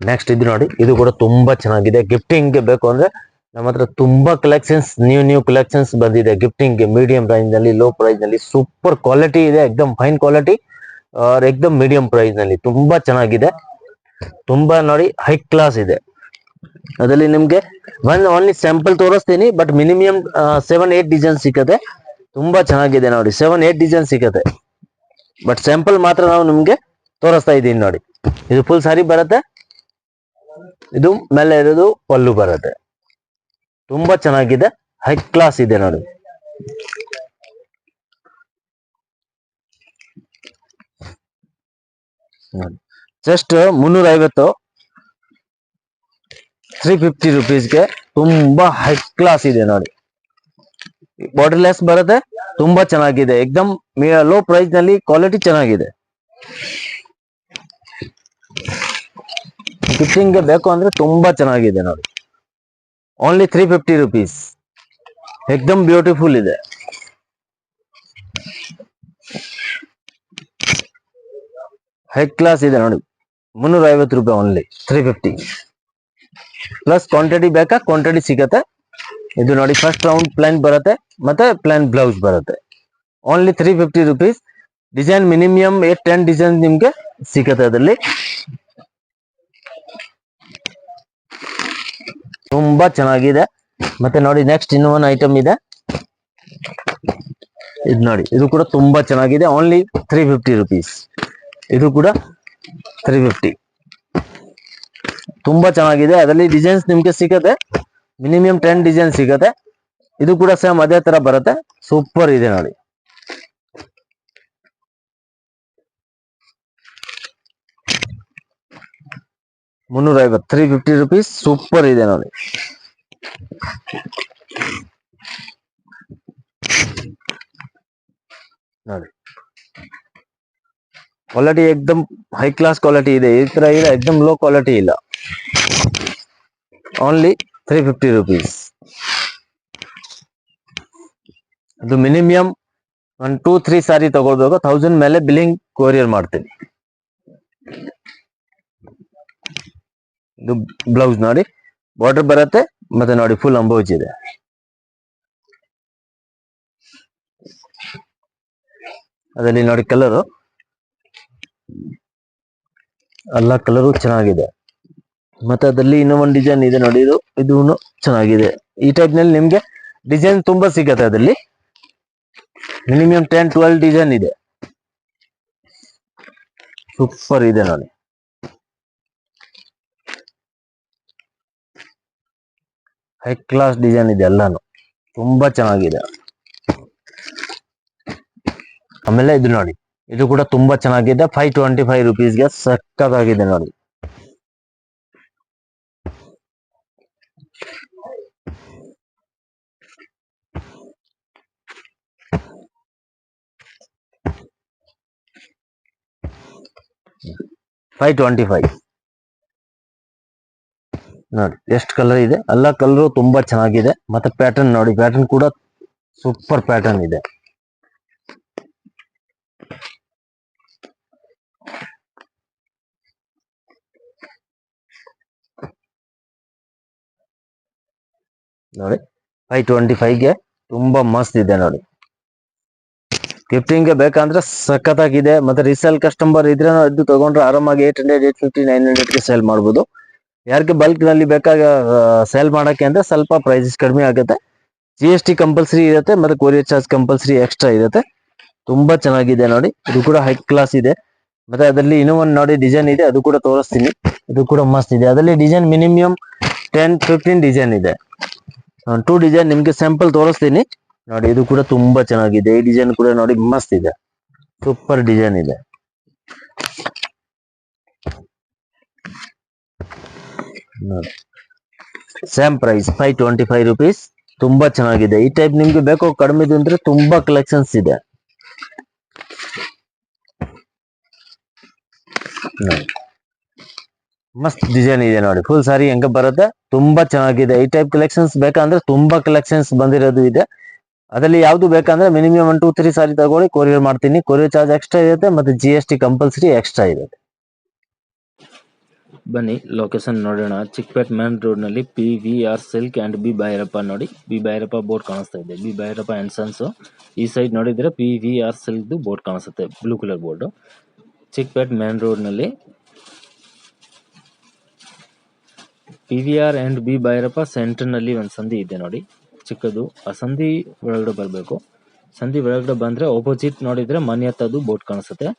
Next ಇದು ನೋಡಿ, ಇದು ಕೂಡ ತುಂಬಾ ಚೆನ್ನಾಗಿದೆ. ಗಿಫ್ಟಿಂಗ್ ಗೆ ಬೇಕು ಅಂದ್ರೆ ನಮ್ಮ ಹತ್ರ ತುಂಬಾ ಕಲೆಕ್ಷನ್ಸ್, ನ್ಯೂ ಕಲೆಕ್ಷನ್ಸ್ ಬಂದಿದೆ. ಗಿಫ್ಟಿಂಗ್ ಗೆ ಮೀಡಿಯಂ ಪ್ರೈಸ್ ನಲ್ಲಿ, ಲೋ ಪ್ರೈಸ್ ನಲ್ಲಿ ಸೂಪರ್ ಕ್ವಾಲಿಟಿ ಇದೆ. ಎಕ್ದಮ್ ಫೈನ್ ಕ್ವಾಲಿಟಿ, ಎಕ್ದಮ್ ಮೀಡಿಯಂ ಪ್ರೈಸ್ ನಲ್ಲಿ ತುಂಬಾ ಚೆನ್ನಾಗಿದೆ. ತುಂಬಾ ನೋಡಿ ಹೈ ಕ್ಲಾಸ್ ಇದೆ. ಅದರಲ್ಲಿ ನಿಮ್ಗೆ ಓನ್ಲಿ ಸ್ಯಾಂಪಲ್ ತೋರಿಸ್ತೀನಿ, ಬಟ್ ಮಿನಿಮಮ್ 7-8 ಡಿಸೈನ್ ಸಿಕ್ಕತ್ತೆ. ತುಂಬಾ ಚೆನ್ನಾಗಿದೆ ನೋಡಿ, 7-8 ಡಿಸೈನ್ ಸಿಕ್ಕತ್ತೆ. ಬಟ್ ಸ್ಯಾಂಪಲ್ ಮಾತ್ರ ನಾವು ನಿಮ್ಗೆ ತೋರಿಸ್ತಾ ಇದ್ದೀನಿ ನೋಡಿ. ಇದು ಫುಲ್ ಸಾರಿ ಬರುತ್ತೆ, ಇದು ಮೇಲೆ ಇರೋದು ಪಲ್ಲು ಬರುತ್ತೆ. ತುಂಬಾ ಚೆನ್ನಾಗಿದೆ, ಹೈ ಕ್ಲಾಸ್ ಇದೆ ನೋಡಿ. ಜಸ್ಟ್ 350, 350 ರುಪೀಸ್ಗೆ ತುಂಬಾ ಹೈ ಕ್ಲಾಸ್ ಇದೆ ನೋಡಿ. ಬಾರ್ಡರ್ ಲೆಸ್ ಬರುತ್ತೆ, ತುಂಬಾ ಚೆನ್ನಾಗಿದೆ. ಎಕ್ದಮ್ ಲೋ ಪ್ರೈಸ್ ನಲ್ಲಿ ಕ್ವಾಲಿಟಿ ಚೆನ್ನಾಗಿದೆ. ಗಿಫ್ಟಿಂಗ್ ಗೆ ಬೇಕು ಅಂದ್ರೆ ತುಂಬಾ ಚೆನ್ನಾಗಿದೆ ನೋಡಿ. ಓನ್ಲಿ 350 ರುಪೀಸ್, ಎಕ್ದಮ್ ಬ್ಯೂಟಿಫುಲ್ ಇದೆ. ಹೈ ಕ್ಲಾಸ್ ಇದೆ ನೋಡಿ. 350 ರೂಪಾಯಿ ಓನ್ಲಿ, 350 ಪ್ಲಸ್ ಕ್ವಾಂಟಿಟಿ ಬೇಕಾ, ಕ್ವಾಂಟಿಟಿ ಸಿಗತ್ತೆ. ಇದು ನೋಡಿ, ಫಸ್ಟ್ ರೌಂಡ್ ಪ್ಲೇನ್ ಬರುತ್ತೆ, ಮತ್ತೆ ಪ್ಲೇನ್ ಬ್ಲೌಸ್ ಬರುತ್ತೆ. Only 350 rupees. Design minimum 8-10 design ನಿಮ್ಗೆ ಸಿಗತ್ತೆ ಅದರಲ್ಲಿ. ತುಂಬಾ ಚೆನ್ನಾಗಿದೆ. ಮತ್ತೆ ನೋಡಿ, ನೆಕ್ಸ್ಟ್ ಇನ್ನೂ ಒಂದು ಐಟಮ್ ಇದೆ. ಇದು ನೋಡಿ, ಇದು ಕೂಡ ತುಂಬಾ ಚೆನ್ನಾಗಿದೆ. Only 350 rupees. ಇದು ಕೂಡ 350, ತುಂಬಾ ಚೆನ್ನಾಗಿದೆ. ಅದರಲ್ಲಿ ಡಿಸೈನ್ಸ್ ನಿಮ್ಗೆ ಸಿಗತ್ತೆ, ಮಿನಿಮಮ್ 10 ಡಿಸೈನ್ ಸಿಗತ್ತೆ. ಇದು ಕೂಡ ಸೇಮ್ ಅದೇ ತರ ಬರುತ್ತೆ. ಸೂಪರ್ ಇದೆ ನೋಡಿ. $350, 350 ರುಪೀಸ್. ಸೂಪರ್ ಇದೆ ನೋಡಿ. ನೋಡಿ, ಕ್ವಾಲಿಟಿ ಎಕ್ದಮ್ ಹೈ ಕ್ಲಾಸ್ ಕ್ವಾಲಿಟಿ ಇದೆ. ಈ ತರ ಇಲ್ಲ, ಎಕ್ದಮ್ ಲೋ ಕ್ವಾಲಿಟಿ ಇಲ್ಲ. Only 350 rupees. ಅದು ಮಿನಿಮಮ್ 1-2-3 ಸಾರಿ ತಗೊಳ್ಬೇಕು. 1000 ಮೇಲೆ ಬಿಲ್ಲಿಂಗ್ ಕೊರಿಯರ್ ಮಾಡ್ತೀನಿ. ಇದು ಬ್ಲೌಸ್ ನೋಡಿ, ಬಾರ್ಡರ್ ಬರುತ್ತೆ, ಮತ್ತೆ ನೋಡಿ ಫುಲ್ ಅಂಬೋಜ್ ಇದೆ. ಅದರಲ್ಲಿ ನೋಡಿ ಕಲರು, ಎಲ್ಲ ಕಲರು ಚೆನ್ನಾಗಿದೆ. ಮತ್ತೆ ಅದರಲ್ಲಿ ಇನ್ನೂ ಒಂದು ಡಿಸೈನ್ ಇದೆ ನೋಡಿ, ಇದು ಚೆನ್ನಾಗಿದೆ. ಈ ಟೈಪ್ ನಲ್ಲಿ ನಿಮ್ಗೆ ಡಿಸೈನ್ ತುಂಬಾ ಸಿಗತ್ತೆ. ಅದರಲ್ಲಿ ಮಿನಿಮಮ್ 10-12 ಡಿಸೈನ್ ಇದೆ. ಸೂಪರ್ ಇದೆ ನೋಡಿ. ಹೈ ಕ್ಲಾಸ್ ಡಿಸೈನ್ ಇದೆ ಎಲ್ಲಾನು, ತುಂಬಾ ಚೆನ್ನಾಗಿದೆ. ಆಮೇಲೆ ಇದು ನೋಡಿ, ಇದು ಕೂಡ ತುಂಬಾ ಚೆನ್ನಾಗಿದೆ. 525 ರುಪೀಸ್ಗೆ ಸಕ್ಕತ್ತಾಗಿದೆ ನೋಡಿ. $525 ನೋಡಿ. ಎಷ್ಟು ಕಲರ್ ಇದೆ, ಎಲ್ಲ ಕಲರು ತುಂಬಾ ಚೆನ್ನಾಗಿದೆ. ಮತ್ತೆ ಪ್ಯಾಟರ್ನ್ ನೋಡಿ, ಪ್ಯಾಟರ್ನ್ ಕೂಡ ಸೂಪರ್ ಪ್ಯಾಟರ್ನ್ ಇದೆ. ನೋಡಿ, 525ಗೆ ತುಂಬಾ ಮಸ್ತ್ ಇದೆ ನೋಡಿ. ಗಿಫ್ಟಿಂಗ್ ಗೆ ಬೇಕಂದ್ರೆ ಸಖತ್ತಾಗಿದೆ. ಮತ್ತೆ ರೀಸೇಲ್ ಕಸ್ಟಮರ್ ಇದ್ರೆ ಇದು ತಗೊಂಡ್ರೆ ಆರಾಮಾಗಿ 800, 850, 900ಗೆ ಸೇಲ್ ಮಾಡ್ಬೋದು. ಯಾರಿಗೆ ಬಲ್ಕ್ ನಲ್ಲಿ ಬೇಕಾಗ ಸೇಲ್ ಮಾಡಕ್ಕೆ ಅಂದ್ರೆ ಸ್ವಲ್ಪ ಪ್ರೈಸಸ್ ಕಡಿಮೆ ಆಗುತ್ತೆ. GST ಕಂಪಲ್ಸರಿ ಇರುತ್ತೆ, ಮತ್ತೆ ಕೊರಿಯರ್ ಚಾರ್ಜ್ ಕಂಪಲ್ಸರಿ ಎಕ್ಸ್ಟ್ರಾ ಇರುತ್ತೆ. ತುಂಬಾ ಚೆನ್ನಾಗಿದೆ ನೋಡಿ. ಇದು ಕೂಡ ಹೈ ಕ್ಲಾಸ್ ಇದೆ. ಮತ್ತೆ ಅದರಲ್ಲಿ ಇನ್ನೂ ಒಂದು ನೋಡಿ ಡಿಸೈನ್ ಇದೆ, ಅದು ಕೂಡ ತೋರಿಸ್ತೀನಿ. ಇದು ಕೂಡ ಮಸ್ತ್ ಇದೆ. ಅದರಲ್ಲಿ ಡಿಸೈನ್ ಮಿನಿಮಮ್ 10-15 ಡಿಸೈನ್ ಇದೆ. 2 ಡಿಸೈನ್ ನಿಮ್ಗೆ ಸ್ಯಾಂಪಲ್ ತೋರಿಸ್ತೀನಿ ನೋಡಿ. ಇದು ಕೂಡ ತುಂಬಾ ಚೆನ್ನಾಗಿದೆ. ಈ ಡಿಸೈನ್ ಕೂಡ ನೋಡಿ ಮಸ್ತ್ ಇದೆ, ಸೂಪರ್ ಡಿಸೈನ್ ಇದೆ. ನೋಡಿ, ಸೇಮ್ ಪ್ರೈಸ್ 525 ರುಪೀಸ್. ತುಂಬಾ ಚೆನ್ನಾಗಿದೆ. ಈ ಟೈಪ್ ನಿಮ್ಗೆ ಬೇಕು ಕಡಿಮೆದು ಅಂದ್ರೆ ತುಂಬಾ ಕಲೆಕ್ಷನ್ಸ್ ಇದೆ. ಮಸ್ತ್ ಡಿಸೈನ್ ಇದೆ ನೋಡಿ. ಫುಲ್ ಸಾರಿ ಹೆಂಗ ಬರುತ್ತೆ, ತುಂಬಾ ಚೆನ್ನಾಗಿದೆ. ಈ ಟೈಪ್ ಕಲೆಕ್ಷನ್ಸ್ ಬೇಕಂದ್ರೆ ತುಂಬಾ ಕಲೆಕ್ಷನ್ಸ್ ಬಂದಿರೋದು ಇದೆ. ಅದರಲ್ಲಿ ಯಾವ್ದು ಬೇಕಂದ್ರೆ ಮಿನಿಮಮ್ 1-2-3 ಸಾರಿ ತಗೊಳ್ಳಿ, ಕೊರಿಯರ್ ಮಾಡ್ತೀನಿ. ಕೊರಿಯರ್ ಚಾರ್ಜ್ ಎಕ್ಸ್ಟ್ರಾ ಇರುತ್ತೆ, ಮತ್ತೆ GST ಕಂಪಲ್ಸರಿ ಎಕ್ಸ್ಟ್ರಾ ಇರುತ್ತೆ. ಬನ್ನಿ ಲೊಕೇಶನ್ ನೋಡೋಣ. ಚಿಕ್ಕಪೇಟ್ ಮೇನ್ ರೋಡ್ನಲ್ಲಿ PVR silk and B Bhairappa ನೋಡಿ, ಬಿ ಭೈರಪ್ಪ ಬೋರ್ಡ್ ಕಾಣಿಸ್ತಾ ಇದೆ. B Bhairappa and sons. ಈ ಸೈಡ್ ನೋಡಿದ್ರೆ PVR ಸಿಲ್ಕ್ದು ಬೋರ್ಡ್ ಕಾಣಿಸುತ್ತೆ, blue colour board. Chickpet main ರೋಡ್ನಲ್ಲಿ PVR ಆ್ಯಂಡ್ ಬಿ ಭೈರಪ್ಪ ಸೆಂಟರ್ನಲ್ಲಿ ಒಂದು ಸಂಧಿ ಇದೆ ನೋಡಿ, ಚಿಕ್ಕದು. ಆ ಸಂಧಿ ಒಳಗಡೆ ಬರಬೇಕು. ಸಂಧಿ ಒಳಗಡೆ ಬಂದರೆ ಆಪೋಸಿಟ್ ನೋಡಿದರೆ ಮನೆ ಹತ್ತದು ಬೋರ್ಡ್ ಕಾಣಿಸುತ್ತೆ.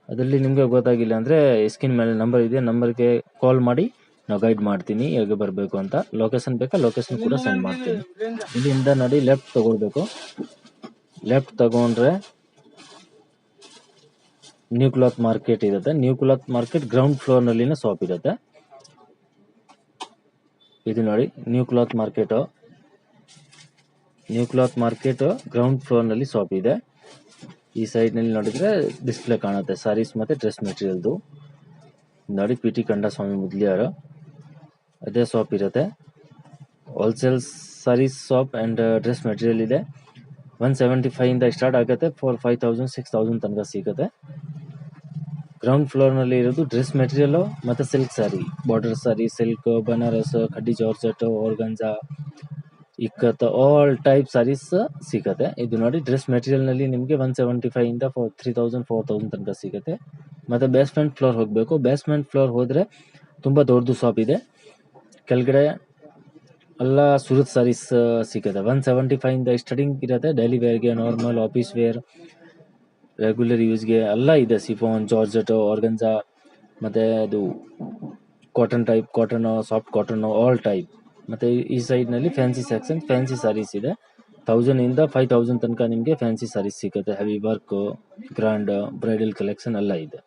ಅದರಲ್ಲಿ ನಿಮಗೆ ಗೊತ್ತಾಗಿಲ್ಲ ಅಂದರೆ ಸ್ಕ್ರೀನ್ ಮೇಲೆ ನಂಬರ್ ಇದೆ, ನಂಬರ್ಗೆ ಕಾಲ್ ಮಾಡಿ ನಾವು ಗೈಡ್ ಮಾಡ್ತೀನಿ ಹೇಗೆ ಬರಬೇಕು ಅಂತ. ಲೊಕೇಶನ್ ಬೇಕಾ, ಲೊಕೇಶನ್ ಕೂಡ ಸೆಂಡ್ ಮಾಡ್ತೀನಿ. ಇಲ್ಲಿಂದ ನೋಡಿ ಲೆಫ್ಟ್ ತಗೊಳ್ಬೇಕು. ಲೆಫ್ಟ್ ತಗೊಂಡ್ರೆ ನ್ಯೂ ಕ್ಲಾತ್ ಮಾರ್ಕೆಟ್ ಇರುತ್ತೆ. ನ್ಯೂ ಕ್ಲಾತ್ ಮಾರ್ಕೆಟ್ ಗ್ರೌಂಡ್ ಫ್ಲೋರ್ನಲ್ಲಿನ ಶಾಪ್ ಇರುತ್ತೆ. ಇದು ನೋಡಿ new cloth market. New cloth market ground ಫ್ಲೋರ್ನಲ್ಲಿ ಶಾಪ್ ಇದೆ. ಈ ಸೈಡ್ನಲ್ಲಿ ನೋಡಿದ್ರೆ ಡಿಸ್ಪ್ಲೇ ಕಾಣುತ್ತೆ ಸಾರೀಸ್ ಮತ್ತು ಡ್ರೆಸ್ ಮೆಟೀರಿಯಲ್ದು. ನೋಡಿ PT ಕಂಡಸ್ವಾಮಿ ಮುದ್ಲಿಯಾರು, ಅದೇ ಶಾಪ್ ಇರುತ್ತೆ. Wholesale sarees shop and dress material ಇದೆ. 175 ಇಂದ ಸ್ಟಾರ್ಟ್ ಆಗುತ್ತೆ, 5000 6000 ತನಕ ಸಿಗುತ್ತೆ. ಗ್ರೌಂಡ್ ಫ್ಲೋರ್ನಲ್ಲಿ ಇರೋದು ಡ್ರೆಸ್ ಮೆಟೀರಿಯಲ್ ಮತ್ತು silk sari, border sari, silk, Banaras, khaddi georgette, organza, ikat, all type sarees ಸಿಗುತ್ತೆ. ಇದು ನೋಡಿ ಡ್ರೆಸ್ ಮೆಟೀರಿಯಲ್ನಲ್ಲಿ ನಿಮಗೆ 175 ಇಂದ 3000 4000 ತನಕ ಸಿಗುತ್ತೆ. ಮತ್ತು ಬೇಸ್ಮೆಂಟ್ ಫ್ಲೋರ್ ಹೋಗಬೇಕು. ಬೇಸ್ಮೆಂಟ್ ಫ್ಲೋರ್ ಹೋದರೆ ತುಂಬ ದೊಡ್ಡದು ಶಾಪ್ ಇದೆ. ಕೆಳಗಡೆ ಎಲ್ಲ ಸೂರತ್ ಸಾರೀಸ್ ಸಿಗುತ್ತೆ. 175 ಇಂದ ಸ್ಟಾರ್ಟಿಂಗ್ ಇರುತ್ತೆ. ಡೈಲಿ ವೇರ್ಗೆ, ನಾರ್ಮಲ್ ಆಫೀಸ್ ವೇರ್, ರೆಗ್ಯುಲರ್ ಯೂಸ್ಗೆ ಎಲ್ಲ ಇದೆ. ಸಿಫಾನ್, ಜಾರ್ಜೆಟ್, ಆರ್ಗಂಜಾ, ಮತ್ತು ಅದು cotton type, cotton, soft cotton, all type. ಮತ್ತು ಈ ಸೈಡ್ನಲ್ಲಿ ಫ್ಯಾನ್ಸಿ ಸೆಕ್ಷನ್, ಫ್ಯಾನ್ಸಿ ಸಾರೀಸ್ ಇದೆ. 1000 ಇಂದ 5000 ತನಕ ನಿಮಗೆ ಫ್ಯಾನ್ಸಿ ಸಾರೀಸ್ ಸಿಗುತ್ತೆ. Heavy work, grand, bridal collection ಎಲ್ಲ ಇದೆ.